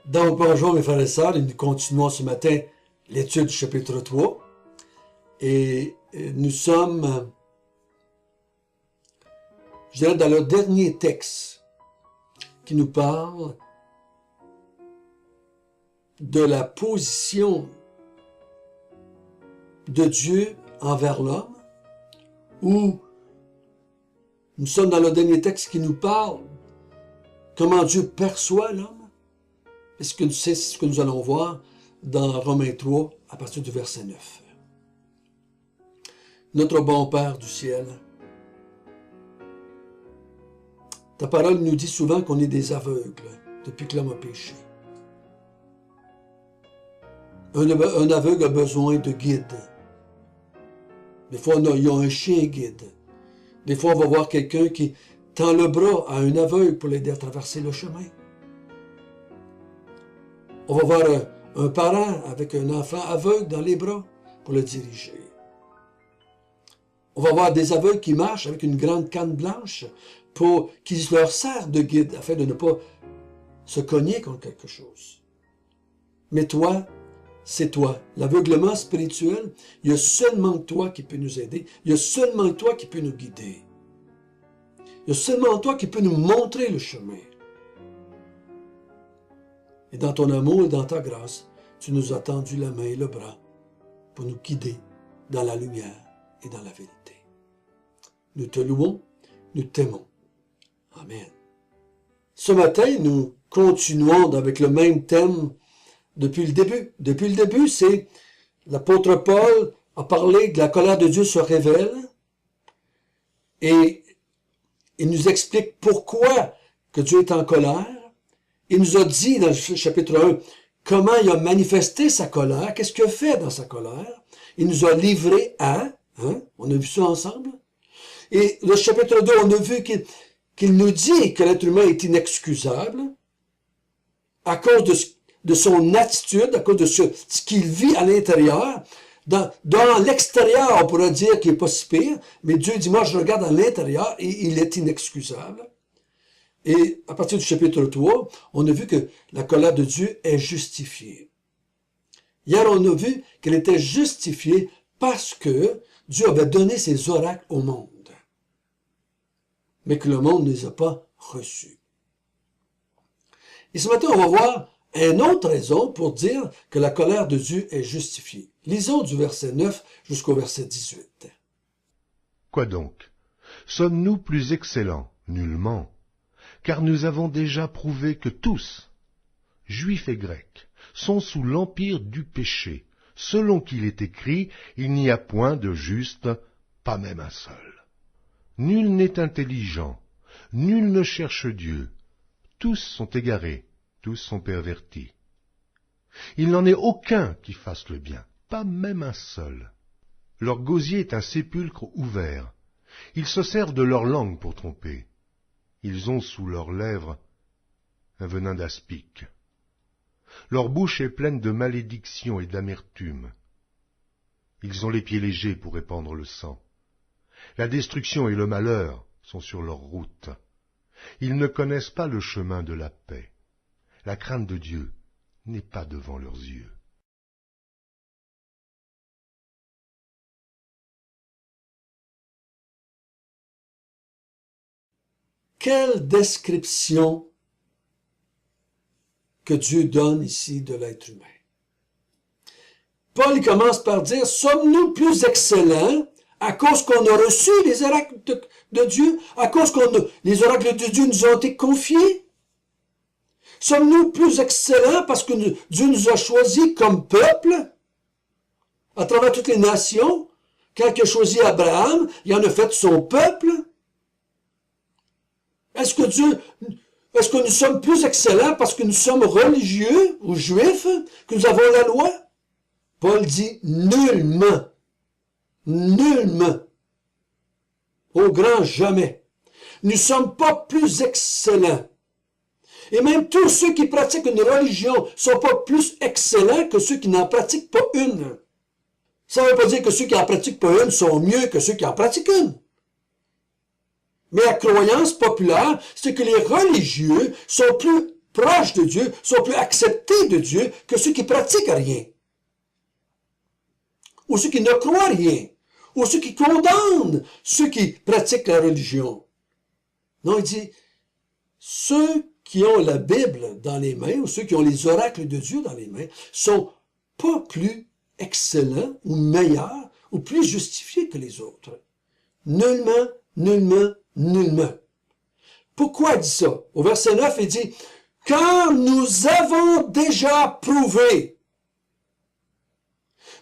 Donc, bonjour mes frères et sœurs, et nous continuons ce matin l'étude du chapitre 3. Et nous sommes, je dirais, dans le dernier texte qui nous parle de la position de Dieu envers l'homme, où nous sommes dans le dernier texte qui nous parle comment Dieu perçoit l'homme. Et c'est ce que nous allons voir dans Romains 3, à partir du verset 9. Notre bon Père du ciel, ta parole nous dit souvent qu'on est des aveugles depuis que l'homme a péché. Un aveugle a besoin de guide. Des fois, il y a un chien guide. Des fois, on va voir quelqu'un qui tend le bras à un aveugle pour l'aider à traverser le chemin. On va voir un parent avec un enfant aveugle dans les bras pour le diriger. On va voir des aveugles qui marchent avec une grande canne blanche qui leur sert de guide afin de ne pas se cogner contre quelque chose. Mais toi, c'est toi. L'aveuglement spirituel, il y a seulement toi qui peux nous aider. Il y a seulement toi qui peux nous guider. Il y a seulement toi qui peux nous montrer le chemin. Et dans ton amour et dans ta grâce, tu nous as tendu la main et le bras pour nous guider dans la lumière et dans la vérité. Nous te louons, nous t'aimons. Amen. Ce matin, nous continuons avec le même thème depuis le début. Depuis le début, c'est l'apôtre Paul a parlé que la colère de Dieu se révèle et il nous explique pourquoi que Dieu est en colère. Il nous a dit dans le chapitre 1 comment il a manifesté sa colère, qu'est-ce qu'il a fait dans sa colère. Il nous a livré à, on a vu ça ensemble. Et le chapitre 2, on a vu qu'il nous dit que l'être humain est inexcusable à cause de son attitude, à cause de ce qu'il vit à l'intérieur. Dans l'extérieur, on pourrait dire qu'il n'est pas si pire, mais Dieu dit, moi je regarde à l'intérieur et il est inexcusable. Et à partir du chapitre 3, on a vu que la colère de Dieu est justifiée. Hier, on a vu qu'elle était justifiée parce que Dieu avait donné ses oracles au monde, mais que le monde ne les a pas reçus. Et ce matin, on va voir une autre raison pour dire que la colère de Dieu est justifiée. Lisons du verset 9 jusqu'au verset 18. Quoi donc? Sommes-nous plus excellents? Nullement. Car nous avons déjà prouvé que tous, juifs et grecs, sont sous l'empire du péché. Selon qu'il est écrit, il n'y a point de juste, pas même un seul. Nul n'est intelligent, nul ne cherche Dieu. Tous sont égarés, tous sont pervertis. Il n'en est aucun qui fasse le bien, pas même un seul. Leur gosier est un sépulcre ouvert. Ils se servent de leur langue pour tromper. Ils ont sous leurs lèvres un venin d'aspic. Leur bouche est pleine de malédiction et d'amertume. Ils ont les pieds légers pour répandre le sang. La destruction et le malheur sont sur leur route. Ils ne connaissent pas le chemin de la paix. La crainte de Dieu n'est pas devant leurs yeux. Quelle description que Dieu donne ici de l'être humain. Paul il commence par dire, sommes-nous plus excellents à cause qu'on a reçu les oracles de Dieu, à cause les oracles de Dieu nous ont été confiés? Sommes-nous plus excellents parce que Dieu nous a choisis comme peuple à travers toutes les nations? Quand il a choisi Abraham, il en a fait son peuple. Est-ce que nous sommes plus excellents parce que nous sommes religieux ou juifs, que nous avons la loi? Paul dit nullement. Nullement. Au grand jamais. Nous ne sommes pas plus excellents. Et même tous ceux qui pratiquent une religion ne sont pas plus excellents que ceux qui n'en pratiquent pas une. Ça ne veut pas dire que ceux qui n'en pratiquent pas une sont mieux que ceux qui en pratiquent une. Mais la croyance populaire, c'est que les religieux sont plus proches de Dieu, sont plus acceptés de Dieu que ceux qui pratiquent rien. Ou ceux qui ne croient rien. Ou ceux qui condamnent ceux qui pratiquent la religion. Non, il dit, ceux qui ont la Bible dans les mains, ou ceux qui ont les oracles de Dieu dans les mains, sont pas plus excellents ou meilleurs ou plus justifiés que les autres. Nullement, nullement, nullement. Pourquoi il dit ça? Au verset 9, il dit, « Car nous avons déjà prouvé,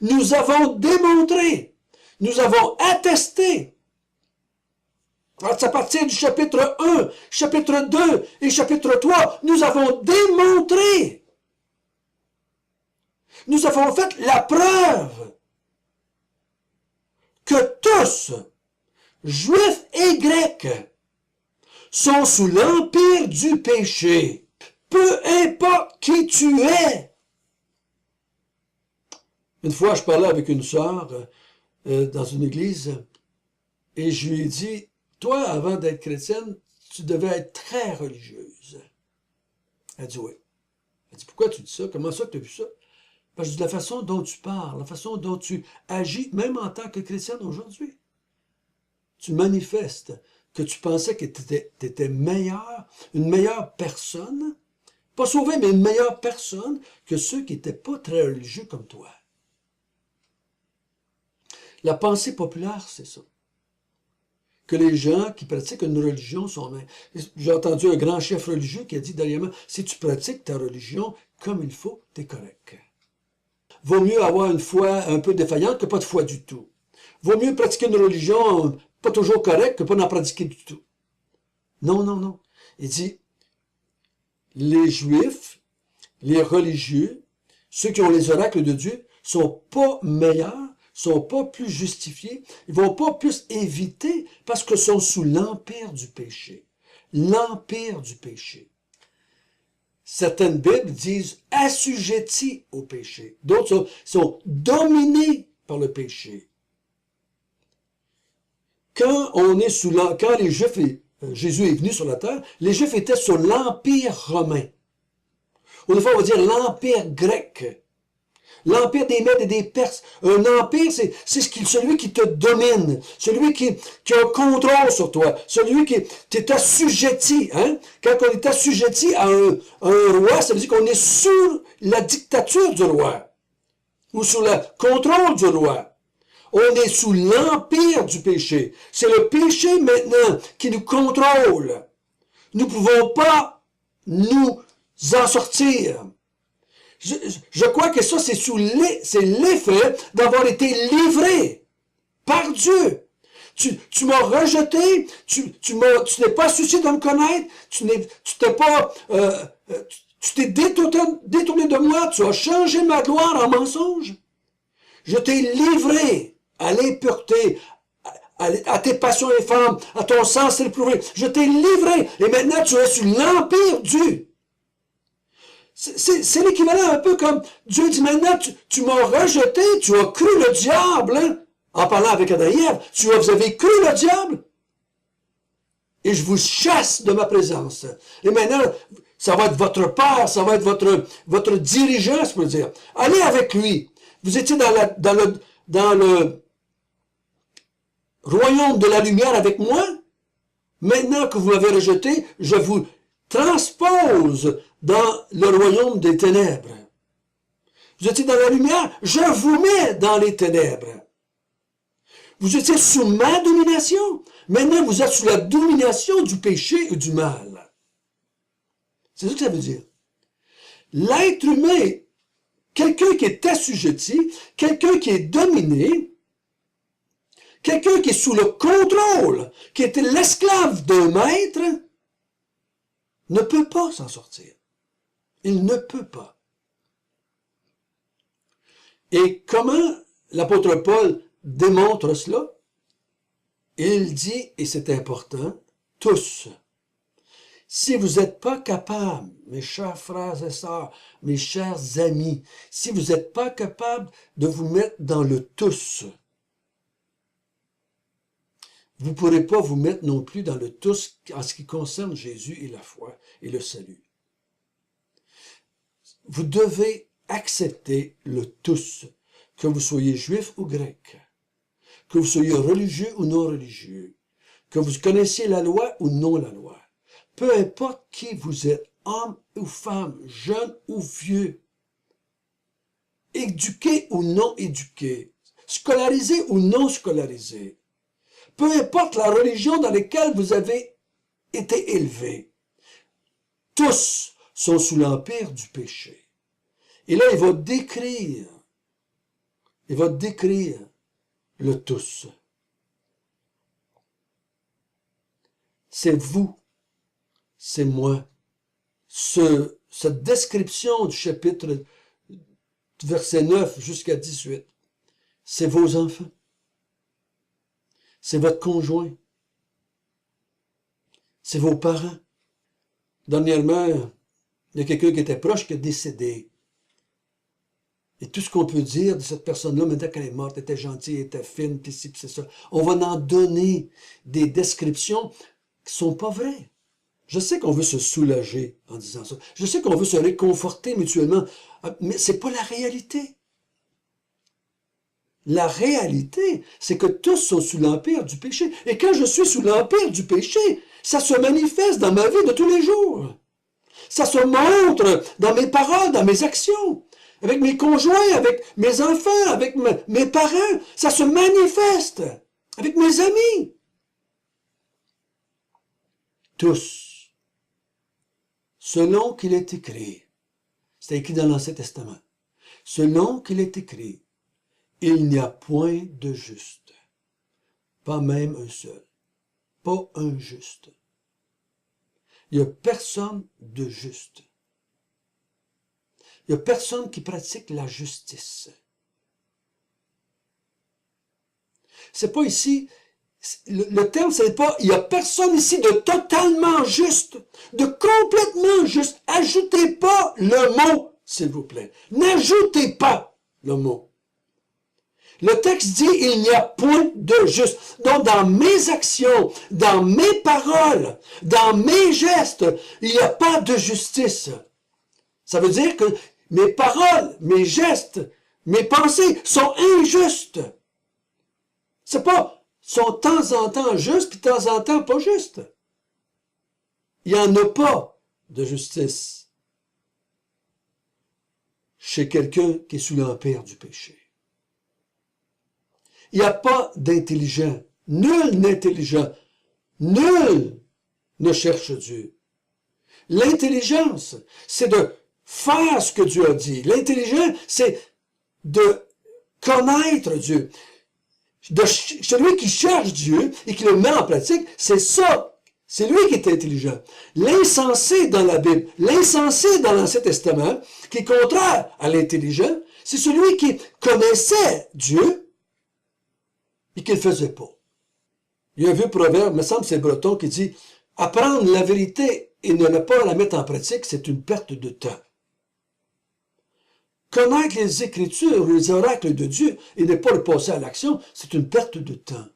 nous avons démontré, nous avons attesté. » Alors, à partir du chapitre 1, chapitre 2 et chapitre 3, nous avons démontré. Nous avons fait la preuve que tous, juifs et grecs, sont sous l'empire du péché. Peu importe qui tu es. Une fois, je parlais avec une sœur dans une église et je lui ai dit, toi, avant d'être chrétienne, tu devais être très religieuse. Elle dit oui. Elle dit, pourquoi tu dis ça? Comment ça que tu as vu ça? Parce que je dis, la façon dont tu parles, la façon dont tu agis, même en tant que chrétienne aujourd'hui. Tu manifestes que tu pensais que tu étais meilleur, une meilleure personne, pas sauvée, mais une meilleure personne que ceux qui n'étaient pas très religieux comme toi. La pensée populaire, c'est ça. Que les gens qui pratiquent une religion sont... J'ai entendu un grand chef religieux qui a dit dernièrement, si tu pratiques ta religion comme il faut, t'es correct. Vaut mieux avoir une foi un peu défaillante que pas de foi du tout. Vaut mieux pratiquer une religion pas toujours correcte que pas n'en pratiquer du tout. Non, non, non. Il dit, les Juifs, les religieux, ceux qui ont les oracles de Dieu, sont pas meilleurs, sont pas plus justifiés, ils vont pas plus éviter parce qu'ils sont sous l'empire du péché. L'empire du péché. Certaines Bibles disent assujettis au péché. D'autres sont dominés par le péché. Quand les Juifs, Jésus est venu sur la terre, les Juifs étaient sur l'empire romain. Ou des fois, on va dire l'empire grec. L'empire des Mèdes et des Perses. Un empire, c'est celui qui te domine, celui qui a un contrôle sur toi, celui qui est assujetti. Hein? Quand on est assujetti à un roi, ça veut dire qu'on est sous la dictature du roi, ou sous le contrôle du roi. On est sous l'empire du péché. C'est le péché maintenant qui nous contrôle. Nous ne pouvons pas nous en sortir. Je crois que ça, c'est l'effet d'avoir été livré par Dieu. Tu m'as rejeté, tu n'es pas soucié de me connaître, tu t'es détourné de moi, tu as changé ma gloire en mensonge. Je t'ai livré à l'impureté, à tes passions infâmes, à ton sens éprouvé. Je t'ai livré et maintenant tu es sous l'empire du. C'est l'équivalent un peu comme Dieu dit maintenant, tu m'as rejeté, tu as cru le diable, hein? En parlant avec Adam et Ève, vous avez cru le diable, et je vous chasse de ma présence. Et maintenant, ça va être votre père, ça va être votre dirigeant, je peux dire. Allez avec lui. Vous étiez dans le royaume de la lumière avec moi. Maintenant que vous m'avez rejeté, je vous transpose dans le royaume des ténèbres. Vous étiez dans la lumière, je vous mets dans les ténèbres. Vous étiez sous ma domination, maintenant vous êtes sous la domination du péché et du mal. C'est ça que ça veut dire. L'être humain, quelqu'un qui est assujetti, quelqu'un qui est dominé, quelqu'un qui est sous le contrôle, qui était l'esclave d'un maître, ne peut pas s'en sortir. Il ne peut pas. Et comment l'apôtre Paul démontre cela? Il dit, et c'est important, tous. Si vous n'êtes pas capables, mes chers frères et sœurs, mes chers amis, si vous n'êtes pas capables de vous mettre dans le tous, vous ne pourrez pas vous mettre non plus dans le tous en ce qui concerne Jésus et la foi et le salut. vous devez accepter le tous, que vous soyez juif ou grec, que vous soyez religieux ou non religieux, que vous connaissiez la loi ou non la loi. Peu importe qui vous êtes, homme ou femme, jeune ou vieux, éduqué ou non éduqué, scolarisé ou non scolarisé, peu importe la religion dans laquelle vous avez été élevé, tous sont sous l'empire du péché. Et là, il va décrire le tous. C'est vous, c'est moi. Cette description du chapitre verset 9 jusqu'à 18, c'est vos enfants. C'est votre conjoint. C'est vos parents. Dernièrement, il y a quelqu'un qui était proche qui est décédé. Et tout ce qu'on peut dire de cette personne-là, maintenant qu'elle est morte, elle était gentille, elle était fine, puis ci, puis c'est ça. On va en donner des descriptions qui sont pas vraies. Je sais qu'on veut se soulager en disant ça. Je sais qu'on veut se réconforter mutuellement, mais c'est pas la réalité. La réalité, c'est que tous sont sous l'empire du péché. Et quand je suis sous l'empire du péché, ça se manifeste dans ma vie de tous les jours. Ça se montre dans mes paroles, dans mes actions, avec mes conjoints, avec mes enfants, avec mes parents. Ça se manifeste avec mes amis. Tous, selon qu'il est écrit, c'est écrit dans l'Ancien Testament, selon qu'il est écrit, il n'y a point de juste, pas même un seul, pas un juste. Il n'y a personne de juste. Il n'y a personne qui pratique la justice. C'est pas ici, le terme c'est pas, il n'y a personne ici de totalement juste, de complètement juste. Ajoutez pas le mot, s'il vous plaît. N'ajoutez pas le mot. Le texte dit, il n'y a point de juste. Donc, dans mes actions, dans mes paroles, dans mes gestes, il n'y a pas de justice. Ça veut dire que mes paroles, mes gestes, mes pensées sont injustes. C'est pas, sont de temps en temps justes, puis de temps en temps pas justes. Il n'y en a pas de justice chez quelqu'un qui est sous l'empire du péché. Il n'y a pas d'intelligent. Nul n'intelligent. Nul ne cherche Dieu. L'intelligence, c'est de faire ce que Dieu a dit. L'intelligence, c'est de connaître Dieu. Celui qui cherche Dieu et qui le met en pratique, c'est ça. C'est lui qui est intelligent. L'insensé dans la Bible, l'insensé dans l'Ancien Testament, qui est contraire à l'intelligent, c'est celui qui connaissait Dieu, et qu'il ne faisait pas. Il y a un vieux proverbe, il me semble que c'est breton, qui dit « Apprendre la vérité et ne pas la mettre en pratique, c'est une perte de temps. » Connaître les Écritures, les oracles de Dieu, et ne pas le passer à l'action, c'est une perte de temps.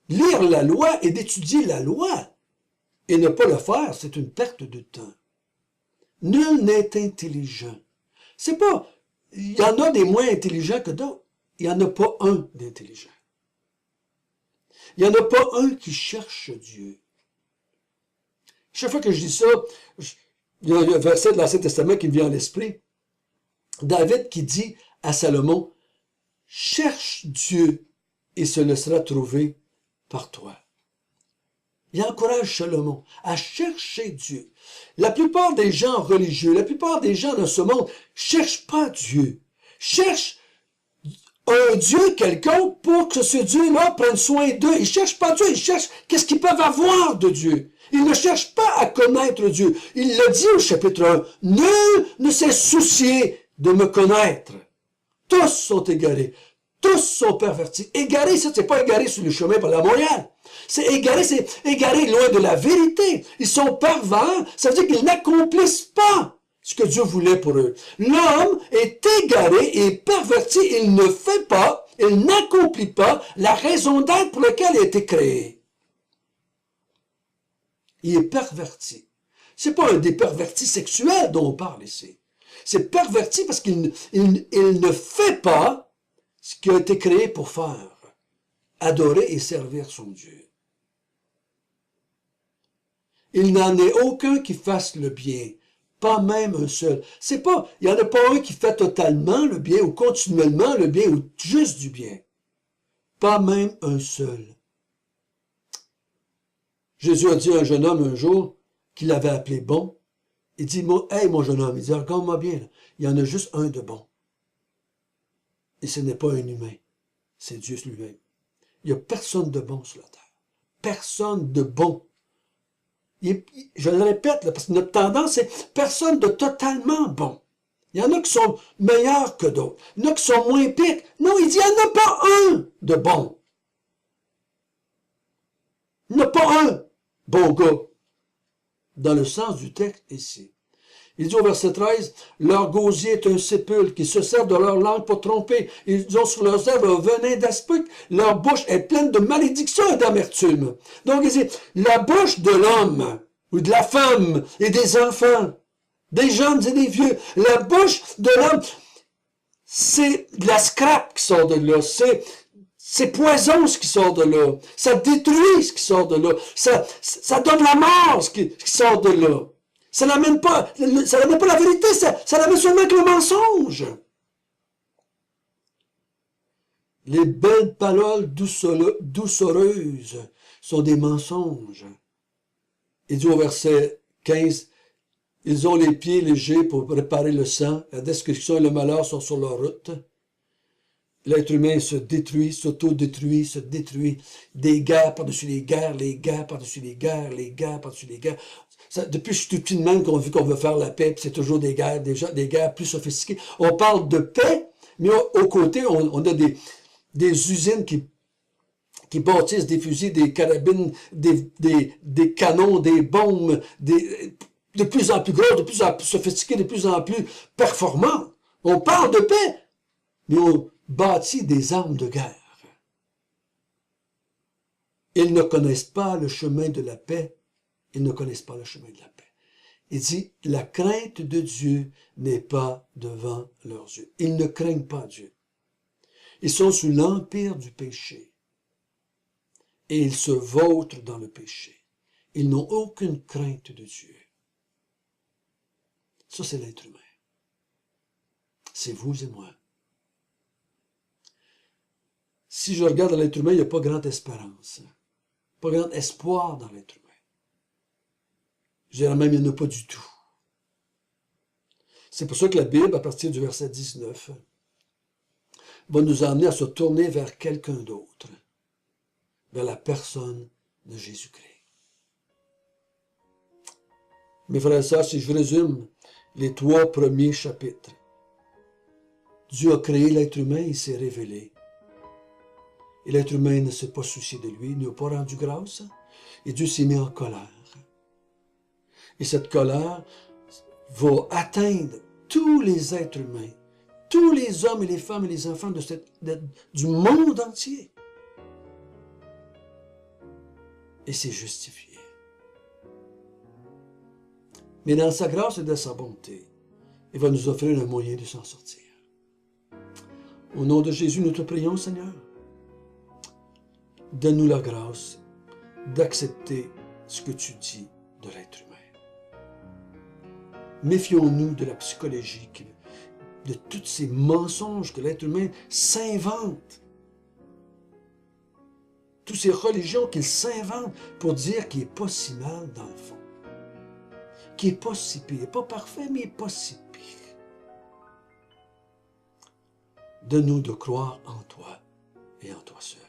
Lire la loi et d'étudier la loi, et ne pas le faire, c'est une perte de temps. Nul n'est intelligent. C'est pas, il y en a des moins intelligents que d'autres. Il n'y en a pas un d'intelligent. Il n'y en a pas un qui cherche Dieu. Chaque fois que je dis ça, il y a un verset de l'Ancien Testament qui me vient à l'esprit. David qui dit à Salomon, « Cherche Dieu et se laissera trouver par toi. » Il encourage Salomon à chercher Dieu. La plupart des gens religieux, la plupart des gens dans ce monde, cherchent pas Dieu. Cherchent un Dieu quelconque pour que ce Dieu-là prenne soin d'eux. Ils ne cherchent pas Dieu, ils cherchent qu'est-ce qu'ils peuvent avoir de Dieu. Ils ne cherchent pas à connaître Dieu. Il l'a dit au chapitre 1, « Nul ne s'est soucié de me connaître. Tous sont égarés. Tous sont pervertis. » Égarés, ça, c'est pas égaré sur le chemin par la Montréal. C'est égaré loin de la vérité. Ils sont pervers. Ça veut dire qu'ils n'accomplissent pas ce que Dieu voulait pour eux. L'homme est égaré et perverti. Il ne fait pas, il n'accomplit pas la raison d'être pour laquelle il a été créé. Il est perverti. C'est pas un des pervertis sexuels dont on parle ici. C'est perverti parce qu'il ne fait pas ce qui a été créé pour faire. Adorer et servir son Dieu. Il n'en est aucun qui fasse le bien. Pas même un seul. C'est pas, il n'y en a pas un qui fait totalement le bien ou continuellement le bien ou juste du bien. Pas même un seul. Jésus a dit à un jeune homme un jour, qu'il avait appelé bon, il dit, hey mon jeune homme, il dit, regarde-moi bien, là, il y en a juste un de bon. Et ce n'est pas un humain, c'est Dieu lui-même. Il n'y a personne de bon sur la terre. Personne de bon. Je le répète, là, parce que notre tendance, c'est personne de totalement bon. Il y en a qui sont meilleurs que d'autres. Il y en a qui sont moins pires. Non, il dit, il n'y en a pas un de bon. Il n'y en a pas un bon gars. Dans le sens du texte ici. Il dit au verset 13, « Leur gosier est un sépulcre, qui se servent de leur langue pour tromper. Ils ont sur leurs lèvres un venin d'aspic. Leur bouche est pleine de malédiction et d'amertume. » Donc il dit, la bouche de l'homme, ou de la femme, et des enfants, des jeunes et des vieux, la bouche de l'homme, c'est de la scrap qui sort de là, c'est poison ce qui sort de là, ça détruit ce qui sort de là, ça donne la mort ce qui sort de là. Ça n'amène pas la vérité, ça n'amène seulement que le mensonge. Les belles paroles doucereuses sont des mensonges. Il dit au verset 15, « Ils ont les pieds légers pour préparer le sang, la destruction et le malheur sont sur leur route. » L'être humain se détruit, s'auto-détruit, se détruit. Des guerres par-dessus les guerres, les guerres par-dessus les guerres, les guerres par-dessus les guerres. Depuis que je suis tout petit de même qu'on veut faire la paix, puis c'est toujours des guerres plus sophistiquées. On parle de paix, mais au côté, on a des usines qui bâtissent des fusils, des carabines, des canons, des bombes, de plus en plus gros, de plus en plus sophistiqués, de plus en plus performants. On parle de paix, mais on bâtit des armes de guerre. Ils ne connaissent pas le chemin de la paix. Ils ne connaissent pas le chemin de la paix. Il dit, la crainte de Dieu n'est pas devant leurs yeux. Ils ne craignent pas Dieu. Ils sont sous l'empire du péché. Et ils se vautrent dans le péché. Ils n'ont aucune crainte de Dieu. Ça, c'est l'être humain. C'est vous et moi. Si je regarde l'être humain, il n'y a pas grande espérance. Pas grand espoir dans l'être humain. Je dirais même, il n'y en a pas du tout. C'est pour ça que la Bible, à partir du verset 19, va nous amener à se tourner vers quelqu'un d'autre, vers la personne de Jésus-Christ. Mes frères et sœurs, si je résume les 3 premiers chapitres, Dieu a créé l'être humain, il s'est révélé. Et l'être humain ne s'est pas soucié de lui, il n'a pas rendu grâce, et Dieu s'est mis en colère. Et cette colère va atteindre tous les êtres humains, tous les hommes et les femmes et les enfants du monde entier. Et c'est justifié. Mais dans sa grâce et dans sa bonté, il va nous offrir un moyen de s'en sortir. Au nom de Jésus, nous te prions, Seigneur. Donne-nous la grâce d'accepter ce que tu dis de l'être humain. Méfions-nous de la psychologie, de tous ces mensonges que l'être humain s'invente. Toutes ces religions qu'il s'invente pour dire qu'il n'est pas si mal dans le fond. Qu'il n'est pas si pire. Il n'est pas parfait, mais il n'est pas si pire. Donne-nous de croire en toi et en toi seul.